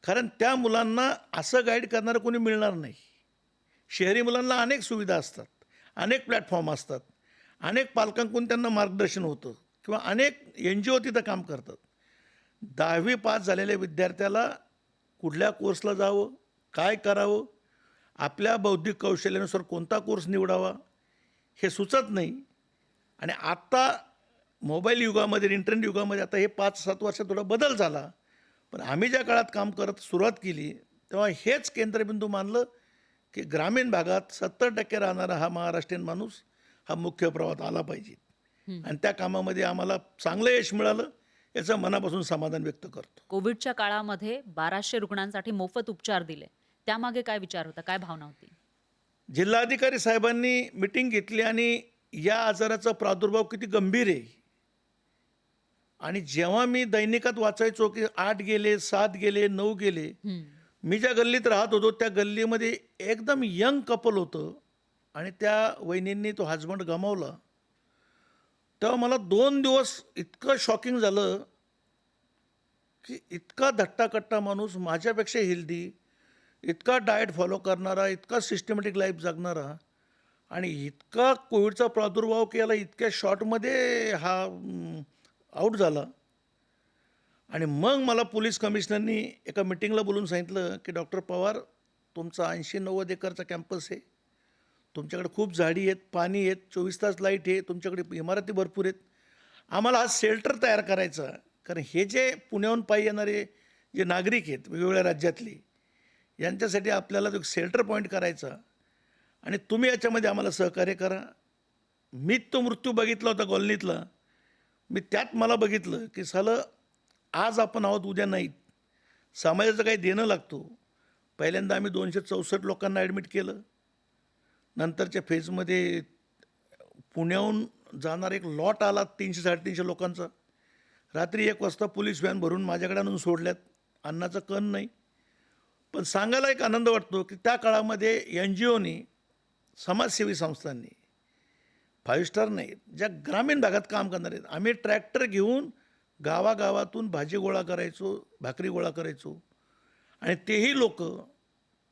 कारण त्या मुलांना असं गाईड करणारं कोणी मिळणार नाही. शहरी मुलांना अनेक सुविधा असतात, अनेक प्लॅटफॉर्म असतात, अनेक पालकांकडून त्यांना मार्गदर्शन होतं किंवा अनेक NGO तिथं काम करतात. 10वी पास झालेल्या विद्यार्थ्याला कुठल्या कोर्सला जावं, काय करावं, आपल्या बौद्धिक कौशल्यानुसार कोणता कोर्स निवडावा हे सुचत नाही. आणि आत्ता मोबाईल युगामध्ये, इंटरनेट युगामध्ये आता हे 5-7 वर्षात थोडा बदल झाला, पण आम्ही ज्या काळात काम करत सुरुवात केली तेव्हा हेच केंद्रबिंदू मानलं की ग्रामीण भागात 70% राहणारा हा महाराष्ट्रीयन माणूस हा मुख्य प्रवाहात आला पाहिजे. आणि त्या कामामध्ये आम्हाला चांगलं यश मिळालं, याचं मनापासून समाधान व्यक्त करतो. कोविडच्या काळामध्ये 1200 रुग्णांसाठी मोफत उपचार दिले. त्यामागे काय विचार होता? काय भावना होती? जिल्हाधिकारी साहेबांनी मिटिंग घेतली आणि या आजाराचा प्रादुर्भाव किती गंभीर आहे, आणि जेव्हा मी दैनिकात वाचायचो की 8 गेले, 7 गेले, 9 गेले, हं. मी ज्या गल्लीत राहत होतो त्या गल्लीमध्ये एकदम यंग कपल होतं आणि त्या वहिनींनी तो हजबंड गमावला. तेव्हा मला 2 दिवस इतकं शॉकिंग झालं की इतका धट्टाकट्टा माणूस, माझ्यापेक्षा हेल्दी, इतका डाएट फॉलो करणारा, इतका सिस्टमॅटिक लाईफ जगणारा, आणि इतका कोविडचा प्रादुर्भाव केला इतक्या शॉर्टमध्ये हा आऊट झाला. आणि मग मला पोलीस कमिशनरनी एका मिटिंगला बोलून सांगितलं की डॉक्टर पवार, तुमचा 80-90 एकरचा कॅम्पस आहे, तुमच्याकडे खूप झाडी आहेत, पाणी आहेत, 24 तास लाईट आहे, तुमच्याकडे इमारती भरपूर आहेत, आम्हाला हा शेल्टर तयार करायचा. कारण हे जे पुण्याहून पायी येणारे जे नागरिक आहेत वेगवेगळ्या राज्यातले, यांच्यासाठी आपल्याला जो शेल्टर पॉईंट करायचा, आणि तुम्ही याच्यामध्ये आम्हाला सहकार्य करा. मी तो मृत्यू बघितला होता कॉलनीतला, मी त्यात मला बघितलं की सालं आज आपण आहोत उद्या नाहीत, समाजाचं काही देणं लागतो. पहिल्यांदा आम्ही 264 लोकांना ॲडमिट केलं, नंतरच्या फेजमध्ये पुण्याहून जाणारा एक लॉट आला 300-350 लोकांचा, रात्री 1 वाजता पोलीस व्हॅन भरून माझ्याकडे आणून सोडल्यात, अन्नाचं कण नाही. पण सांगायला एक आनंद वाटतो की त्या काळामध्ये NGOनी, समाजसेवी संस्थांनी, 5 स्टार नाही, ज्या ग्रामीण भागात काम करणार आहेत, आम्ही ट्रॅक्टर घेऊन गावागावातून भाजी गोळा करायचो, भाकरी गोळा करायचो, आणि तेही लोक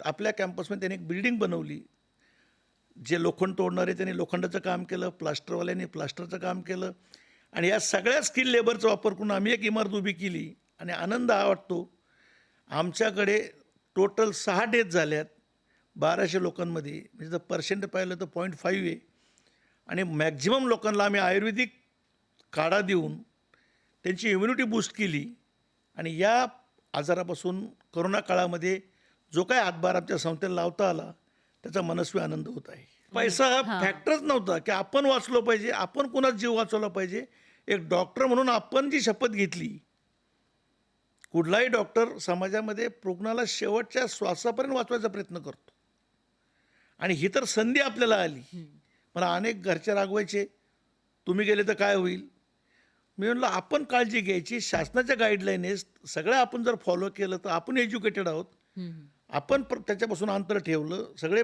आपल्या कॅम्पसमध्ये त्यांनी एक बिल्डिंग बनवली. जे लोखंड तोडणारे त्यांनी लोखंडाचं काम केलं, प्लास्टरवाल्यांनी प्लास्टरचं काम केलं, आणि या सगळ्या स्किल लेबरचा वापर करून आम्ही एक इमारत उभी केली. आणि आनंद हा वाटतो, आमच्याकडे टोटल 6 डेथ झाल्यात 1200 लोकांमध्ये, म्हणजे जर पर्सेंट पाहिलं तर 0.5 आहे. आणि मॅक्झिमम लोकांना आम्ही आयुर्वेदिक काढा देऊन त्यांची इम्युनिटी बूस्ट केली. आणि या आजारापासून कोरोना काळामध्ये जो काय हातभार आमच्या संस्थेला लावता आला, त्याचा मनस्वी आनंद होत आहे. पैसा हा फॅक्टरच नव्हता की आपण वाचलो पाहिजे, आपण कुणाचा जीव वाचवला पाहिजे. एक डॉक्टर म्हणून आपण जी शपथ घेतली, कुठलाही डॉक्टर समाजामध्ये रुग्णाला शेवटच्या श्वासापर्यंत वाचवायचा प्रयत्न करतो, आणि ही तर संधी आपल्याला आली. मला अनेक घरचे रागवायचे, तुम्ही गेले तर काय होईल? मी म्हणलं आपण काळजी घ्यायची, शासनाच्या गाईडलाईन सगळं आपण जर फॉलो केलं तर आपण एज्युकेटेड आहोत. हं. आपण त्याच्यापासून अंतर ठेवलं, सगळे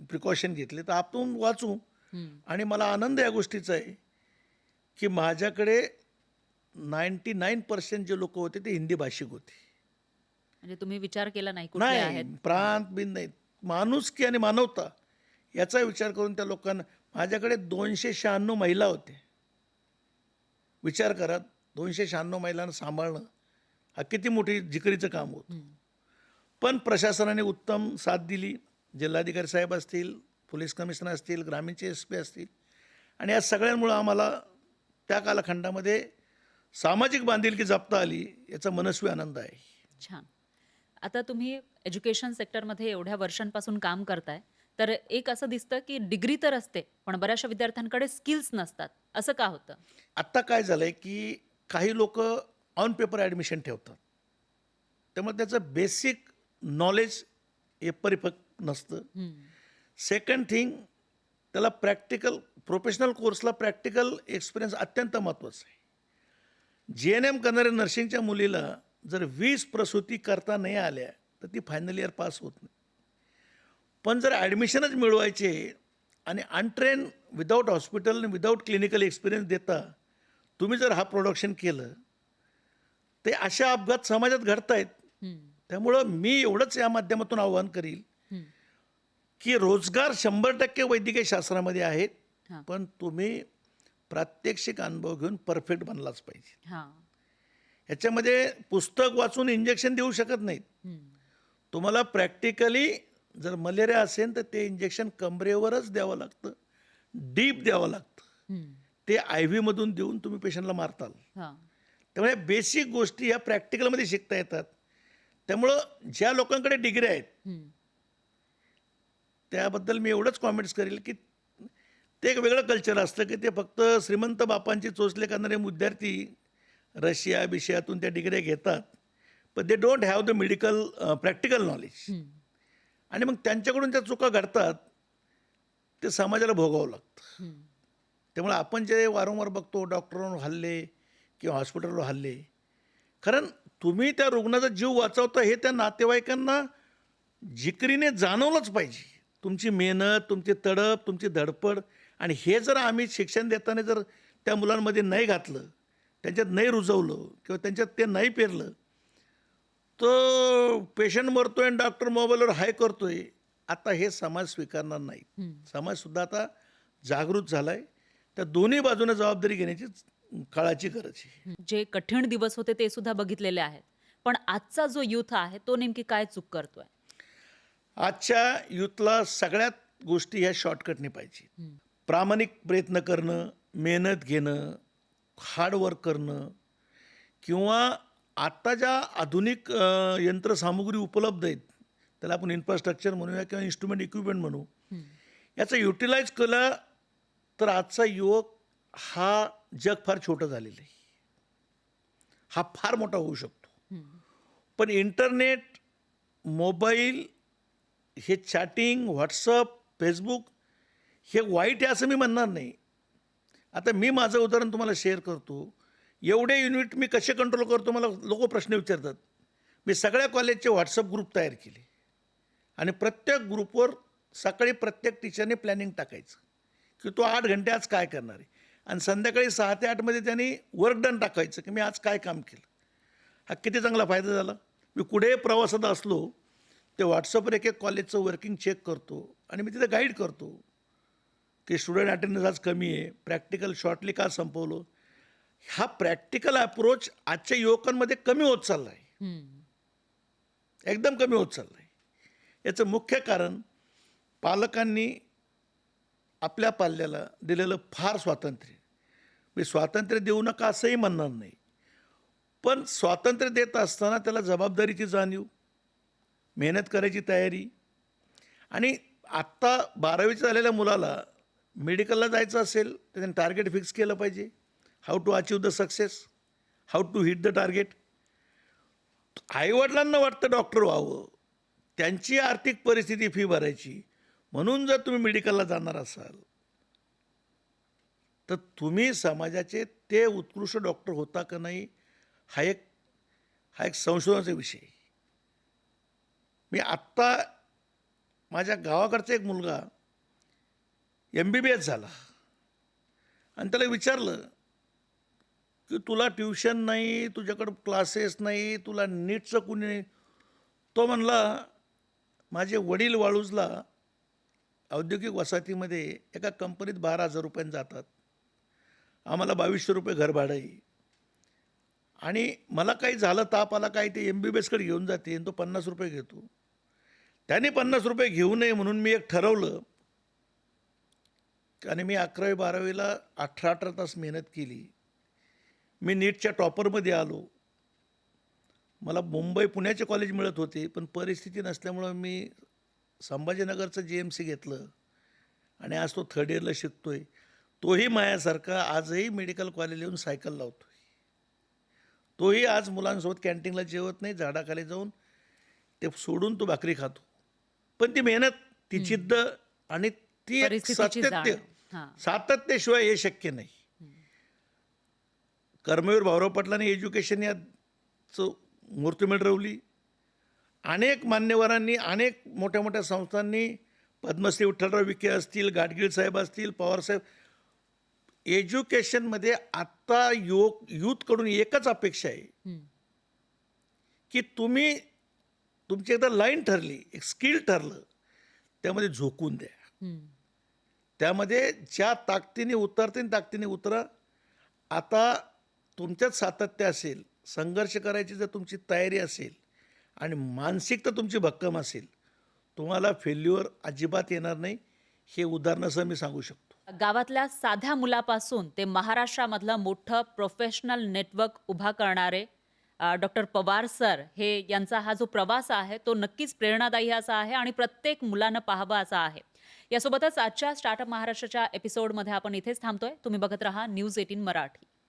प्रिकॉशन घेतले तर आपण वाचू. हं. आणि मला आनंद या गोष्टीचा आहे की माझ्याकडे 99% जे लोक होते ते हिंदी भाषिक होते. म्हणजे तुम्ही विचार केला नाही कुठले नाही, आहेत? प्रांत बिन नाही, माणुसकी आणि मानवता याचा विचार करून त्या लोकांना. माझ्याकडे 296 महिला होत्या. विचार करा, 296 महिलांना सांभाळणं हा किती मोठी जिकरीचं काम होतं. हं. पण प्रशासनाने उत्तम साथ दिली. जिल्हाधिकारी साहेब असतील, पोलीस कमिशनर असतील, ग्रामीणचे SP असतील, आणि या सगळ्यांमुळं आम्हाला त्या कालखंडामध्ये सामाजिक बांधिलकी जपता आली, याचा मनस्वी आनंद आहे. छान. आता तुम्ही एज्युकेशन सेक्टरमध्ये एवढ्या वर्षांपासून काम करताय, तर एक असं दिसतं की डिग्री तर असते, पण बऱ्याचशा विद्यार्थ्यांकडे स्किल्स नसतात. असं का होतं? आत्ता काय झालं आहे की काही लोक ऑन पेपर ॲडमिशन ठेवतात, त्यामुळे त्याचं बेसिक नॉलेज हे परिपक्व नसतं. हं. सेकंड थिंग, त्याला प्रॅक्टिकल प्रोफेशनल कोर्सला प्रॅक्टिकल एक्सपिरियन्स अत्यंत महत्त्वाचा आहे. GNM करणाऱ्या नर्सिंगच्या मुलीला जर 20 प्रसूती करता नाही आल्या तर ती फायनल इयर पास होत नाही. पण जर ॲडमिशनच मिळवायचे आणि अनट्रेन विदाऊट हॉस्पिटल आणि विदाऊट क्लिनिकल एक्सपिरियन्स देता तुम्ही जर हा प्रोडक्शन केलं, ते अशा अपघात समाजात घडत आहेत. हं. त्यामुळं मी एवढंच या माध्यमातून आवाहन करील हं. की रोजगार 100% वैद्यकीय शास्त्रामध्ये आहेत, हां. पण तुम्ही प्रात्यक्षिक अनुभव घेऊन परफेक्ट बनलाच पाहिजे. हां. ह्याच्यामध्ये पुस्तक वाचून इंजेक्शन देऊ शकत नाहीत. हं. तुम्हाला प्रॅक्टिकली जर मलेरिया असेल तर ते इंजेक्शन कमरेवरच द्यावं लागतं, डीप द्यावं लागतं. हं. ते IV मधून देऊन तुम्ही पेशंटला मारताल. हां. त्यामुळे बेसिक गोष्टी ह्या प्रॅक्टिकलमध्ये शिकता येतात. त्यामुळं ज्या लोकांकडे डिग्री आहेत हं. त्याबद्दल मी एवढंच कॉमेंट्स करेल की ते एक वेगळं कल्चर असतं की ते फक्त श्रीमंत बापांची चोचले करणारे विद्यार्थी रशियातून त्या डिग्र्या घेतात, पण they don't have the medical practical knowledge. हं. आणि मग त्यांच्याकडून त्या चुका घडतात, ते समाजाला भोगावं लागतं. हं. त्यामुळे आपण जे वारंवार बघतो डॉक्टरांवर हल्ले किंवा हॉस्पिटलवर हल्ले, कारण तुम्ही त्या रुग्णाचा जीव वाचवता हे त्या नातेवाईकांना जिकरीने जाणवलंच पाहिजे. तुमची मेहनत, तुमची तडप, तुमची धडपड. आणि हे जर आम्ही शिक्षण देताना जर त्या मुलांमध्ये नाही घातलं, त्यांच्यात नाही रुजवलं किंवा त्यांच्यात ते नाही पेरलं, तर पेशंट मरतोय आणि डॉक्टर मोबाईलवर हाय करतोय, आता हे समाज स्वीकारणार नाही. हं. समाजसुद्धा आता जागृत झाला आहे. त्या दोन्ही बाजूने जबाबदारी घेण्याची काळाची गरज आहे. जे कठीण दिवस होते ते सुद्धा बघितलेले आहेत. पण आजचा जो यूथ आहे तो नेमकी काय चूक करतोय? आजच्या यूथला सगळ्यात गोष्टी ह्या शॉर्टकटने पाहिजे. हं. प्रामाणिक प्रयत्न करणं, मेहनत घेणं, हार्डवर्क करणं, किंवा आत्ता ज्या आधुनिक यंत्रसामुग्री उपलब्ध आहेत, त्याला आपण इन्फ्रास्ट्रक्चर म्हणूया किंवा इन्स्ट्रुमेंट इक्विपमेंट म्हणू, हं. याचा युटिलाइज केला तर आजचा युवक हा जग फार छोटं झालेलं आहे, हा फार मोठा होऊ शकतो. हं. पण इंटरनेट, मोबाईल, हे चॅटिंग, व्हॉट्सअप, फेसबुक हे वाईट आहे असं मी म्हणणार नाही. आता मी माझं उदाहरण तुम्हाला शेअर करतो. एवढे युनिट मी कसे कंट्रोल करतो, मला लोक प्रश्न विचारतात. मी सगळ्या कॉलेजचे व्हॉट्सअप ग्रुप तयार केले आणि प्रत्येक ग्रुपवर सकाळी प्रत्येक टीचरने प्लॅनिंग टाकायचं की तो 8 घंटे आज काय करणार आहे, आणि संध्याकाळी 6 ते 8मध्ये त्यांनी वर्क डन टाकायचं की मी आज काय काम केलं. हा किती चांगला फायदा झाला. मी कुठेही प्रवासात असलो ते व्हॉट्सअपवर एक कॉलेजचं वर्किंग चेक करतो आणि मी तिथे गाईड करतो की स्टुडंट अटेंडन्स आज कमी आहे, प्रॅक्टिकल शॉर्टली का संपवलं. हा प्रॅक्टिकल अप्रोच आजच्या युवकांमध्ये कमी होत चालला आहे, हं. एकदम कमी होत चालला आहे. याचं मुख्य कारण पालकांनी आपल्या पाल्याला दिलेलं फार स्वातंत्र्य. मी स्वातंत्र्य देऊ नका असंही म्हणणार नाही, पण स्वातंत्र्य देत असताना त्याला जबाबदारीची जाणीव, मेहनत करायची तयारी. आणि आत्ता 12वी झालेल्या मुलाला मेडिकलला जायचं असेल तर त्यांनी टार्गेट फिक्स केलं पाहिजे. How to achieve the success, how to hit the target. आईवडिलांना वाटतं डॉक्टर व्हावं, त्यांची आर्थिक परिस्थिती फी भरायची, म्हणून जर तुम्ही मेडिकलला जाणार असाल तर तुम्ही समाजाचे ते उत्कृष्ट डॉक्टर होता का नाही, हा एक हा एक संशोधनाचा विषय आहे. मी आत्ता माझ्या गावाकडचा एक मुलगा MBBS झाला आणि त्याला विचारलं, की तुला ट्युशन नाही, तुझ्याकडं क्लासेस नाही, तुला नीटचं कुणी नाही. तो म्हणला, माझे वडील वाळूजला औद्योगिक वसाहतीमध्ये एका कंपनीत 12,000 रुपयांनी जातात. आम्हाला 2,200 रुपये घर भाडं आहे. आणि मला काही झालं, ताप आला काय, ते MBBSकडे घेऊन जाते आणि तो 50 रुपये घेतो. त्याने 50 रुपये घेऊ नये म्हणून मी एक ठरवलं आणि मी 11वी-12वीला 18-18 तास मेहनत केली. मी नीटच्या टॉपरमध्ये आलो. मला मुंबई पुण्याचे कॉलेज मिळत होते, पण परिस्थिती नसल्यामुळं मी संभाजीनगरचं JMC घेतलं आणि आज तो 3rd इयरला शिकतोय. तोही माझ्यासारखा आजही मेडिकल कॉलेज येऊन सायकल लावतोय. तोही आज मुलांसोबत कॅन्टीनला जेवत नाही, झाडाखाली जाऊन ते सोडून तो भाकरी खातो. पण ती मेहनत, ती जिद्द आणि ती एक परिस्थितीची सातत्य, जाण. हां. सातत्याशिवाय हे शक्य नाही. कर्मवीर भाऊराव पाटलांनी एज्युकेशन याचं मूर्तिमेढ रवली. अनेक मान्यवरांनी, अनेक मोठ्या मोठ्या संस्थांनी, पद्मश्री विठ्ठलराव विखे असतील, गाडगीळ साहेब असतील, पवारसाहेब, एज्युकेशनमध्ये आत्ता यूथकडून एकच अपेक्षा आहे, हं. की तुम्ही तुमची एकदा लाईन ठरली, एक स्किल ठरलं, त्यामध्ये झोकून द्या. हं. त्यामध्ये ज्या ताकदीने उतरते ताकदीने उतरा. आता तुमच्यात सातत्य असेल, संघर्ष करायची जर तुमची तयारी असेल आणि मानसिकता तुमची भक्कम असेल, तुम्हाला फेल्युअर अजिबात येणार नाही. हे उदाहरणासह मी सांगू शकतो. गावातल्या साध्या मुलापासून ते महाराष्ट्रामधलं मोठं प्रोफेशनल नेटवर्क उभा करणारे डॉक्टर पवार सर, हे यांचा हा जो प्रवास आहे तो नक्कीच प्रेरणादायी असा आहे आणि प्रत्येक मुलानं पाहावा असा आहे. यासोबतच आजच्या स्टार्टअप महाराष्ट्राच्या एपिसोडमध्ये आपण इथेच थांबतोय. तुम्ही बघत राहा न्यूज 18 मराठी.